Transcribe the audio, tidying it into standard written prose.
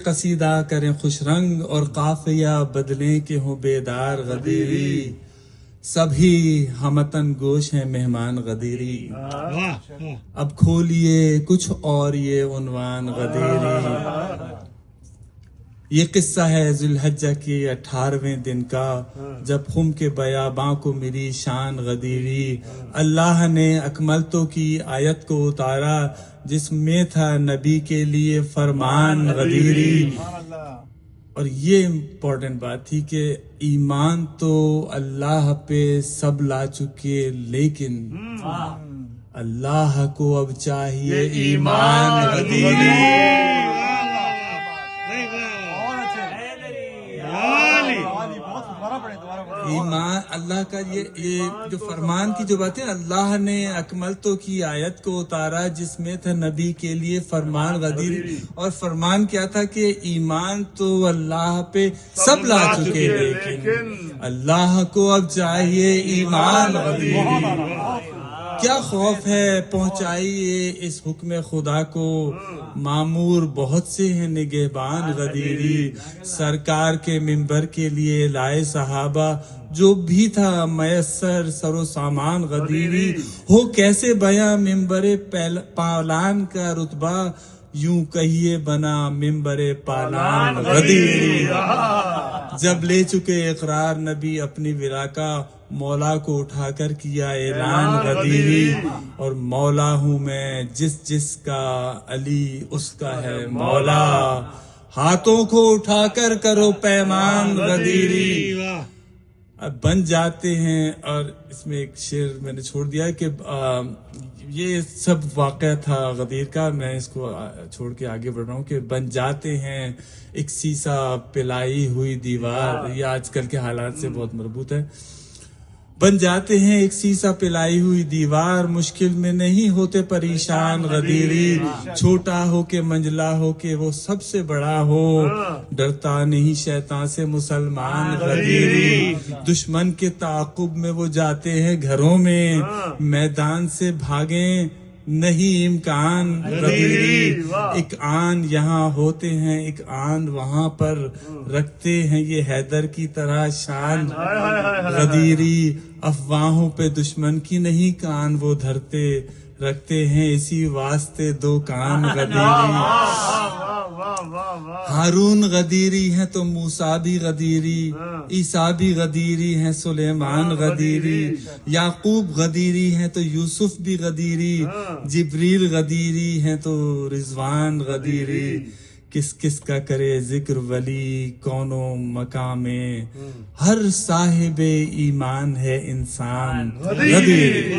قصیدہ کریں خوش رنگ اور قافیہ بدلیں کہ ہوں بیدار غدیری، سبھی ہمتن گوش ہیں مہمان غدیری، اب کھولیے کچھ اور یہ عنوان غدیری۔ یہ قصہ ہے ذوالحجہ کے 18ویں دن کا، جب خم کے بیاباں کو میری شان غدیری۔ اللہ نے اکملتو کی آیت کو اتارا، جس میں تھا نبی کے لیے فرمان غدیری۔ اور یہ امپورٹنٹ بات تھی کہ ایمان تو اللہ پہ سب لا چکے، لیکن اللہ کو اب چاہیے ایمان غدیری۔ ایمان اللہ کا یہ جو فرمان کی جو بات ہے، اللہ نے اکملتو کی آیت کو اتارا، جس میں تھا نبی کے لیے فرمان غدیری۔ اور فرمان کیا تھا کہ ایمان تو اللہ پہ سب لا چکے، لیکن اللہ کو اب چاہیے ایمان غدیری۔ کیا خوف ہے پہنچائیے اس حکم خدا کو، معمور بہت سے ہیں نگہبان غدیری۔ سرکار کے منبر کے لیے لائے صحابہ، جو بھی تھا میسر سر و سامان غدیری۔ ہو کیسے بیاں ممبر پالان کا رتبہ، یوں کہیے بنا ممبر پالان غدیری۔ جب لے چکے اقرار نبی اپنی ورا کا، مولا کو اٹھا کر کیا اعلان غدیری۔ اور مولا ہوں میں جس کا، علی اس کا ہے مولا، ہاتھوں کو اٹھا کر کرو پیمان غدیری۔ اب بن جاتے ہیں، اور اس میں ایک شعر میں نے چھوڑ دیا کہ یہ سب واقعہ تھا غدیر کا، میں اس کو چھوڑ کے آگے بڑھ رہا ہوں کہ بن جاتے ہیں ایک سیسا پلائی ہوئی دیوار۔ یہ آج کل کے حالات سے بہت مربوط ہے۔ بن جاتے ہیں ایک سیسا پلائی ہوئی دیوار، مشکل میں نہیں ہوتے پریشان غدیری۔ چھوٹا ہو کہ منجلا ہو کہ وہ سب سے بڑا ہو، ڈرتا نہیں شیطان سے مسلمان غدیری۔ دشمن کے تعاقب میں وہ جاتے ہیں گھروں میں، میدان سے بھاگیں نہیں امکان غدیری۔ ایک آن یہاں ہوتے ہیں ایک آن وہاں پر، رکھتے ہیں یہ حیدر کی طرح شان غدیری۔ افواہوں پہ دشمن کی نہیں کان وہ دھرتے، رکھتے ہیں اسی واسطے دو کان غدیری۔ ہارون غدیری ہیں تو موسیٰ بھی غدیری، عیسیٰ بھی غدیری ہیں سلیمان غدیری، یعقوب غدیری ہیں تو یوسف بھی غدیری، جبریل غدیری ہیں تو رضوان غدیری۔ کس کس کا کرے ذکر ولی کونو مقام میں، ہر صاحب ایمان ہے انسان غدیری۔